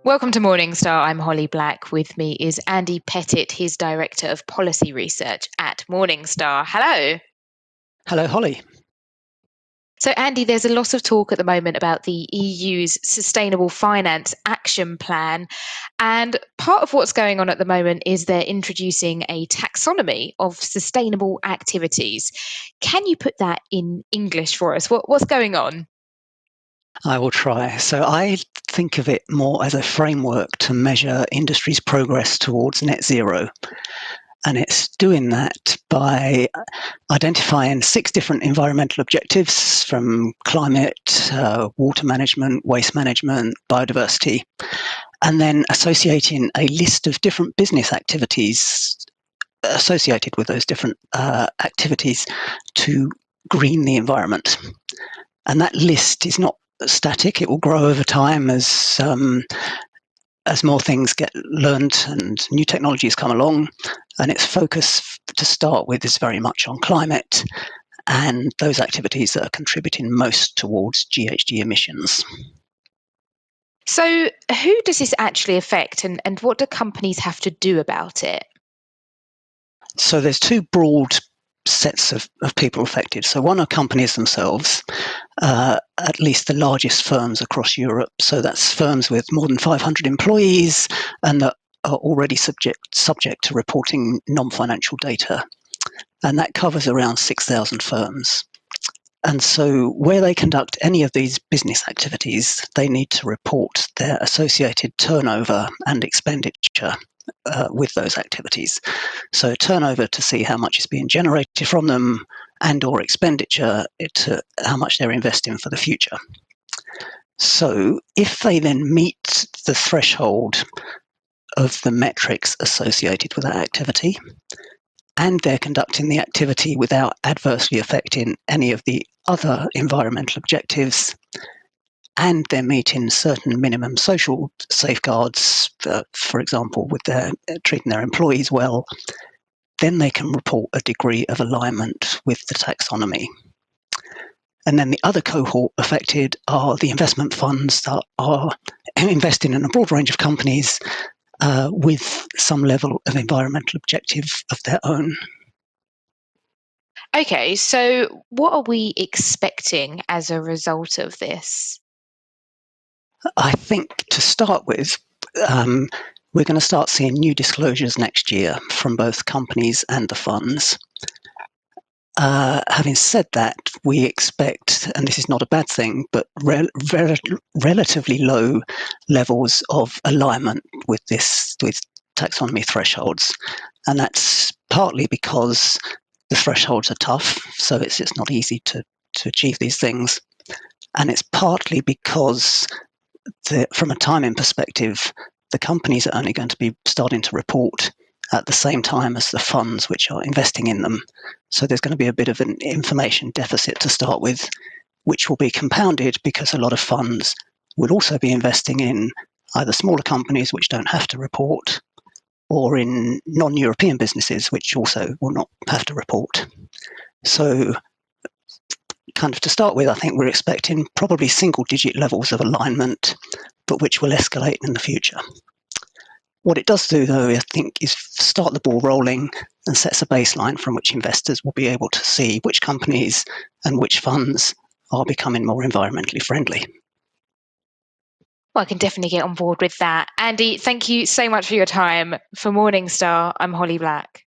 Welcome to Morningstar. I'm Holly Black. With me is Andy Pettit. He's Director of Policy Research at Morningstar. Hello. Hello, Holly. So, Andy, there's a lot of talk at the moment about the EU's Sustainable Finance Action Plan. And part of what's going on at the moment is they're introducing a taxonomy of sustainable activities. Can you put that in English for us? What's going on? I will try. So I think of it more as a framework to measure industry's progress towards net zero. And it's doing that by identifying 6 different environmental objectives from climate, water management, waste management, biodiversity, and then associating a list of different business activities associated with those different activities to green the environment. And that list is not static. It will grow over time as more things get learned and new technologies come along. And its focus to start with is very much on climate and those activities that are contributing most towards GHG emissions. So, who does this actually affect, and what do companies have to do about it? So there's 2 broad sets of people affected. So one are companies themselves, at least the largest firms across Europe. So that's firms with more than 500 employees and that are already subject to reporting non-financial data. And that covers around 6,000 firms. And so where they conduct any of these business activities, they need to report their associated turnover and expenditure with those activities. So turnover to see how much is being generated from them, and or expenditure to how much they're investing for the future. So if they then meet the threshold of the metrics associated with that activity, and they're conducting the activity without adversely affecting any of the other environmental objectives, and they're meeting certain minimum social safeguards, for example, with their treating their employees well, then they can report a degree of alignment with the taxonomy. And then the other cohort affected are the investment funds that are investing in a broad range of companies with some level of environmental objective of their own. Okay, so what are we expecting as a result of this? I think to start with, we're going to start seeing new disclosures next year from both companies and the funds. Having said that, we expect, and this is not a bad thing, but relatively low levels of alignment with taxonomy thresholds. And that's partly because the thresholds are tough, so it's not easy to achieve these things. And it's partly because from a timing perspective, the companies are only going to be starting to report at the same time as the funds which are investing in them. So there's going to be a bit of an information deficit to start with, which will be compounded because a lot of funds will also be investing in either smaller companies which don't have to report, or in non-European businesses which also will not have to report. So kind of to start with, I think we're expecting probably single-digit levels of alignment, but which will escalate in the future. What it does do, though, I think, is start the ball rolling and sets a baseline from which investors will be able to see which companies and which funds are becoming more environmentally friendly. Well, I can definitely get on board with that. Andy, thank you so much for your time. For Morningstar, I'm Holly Black.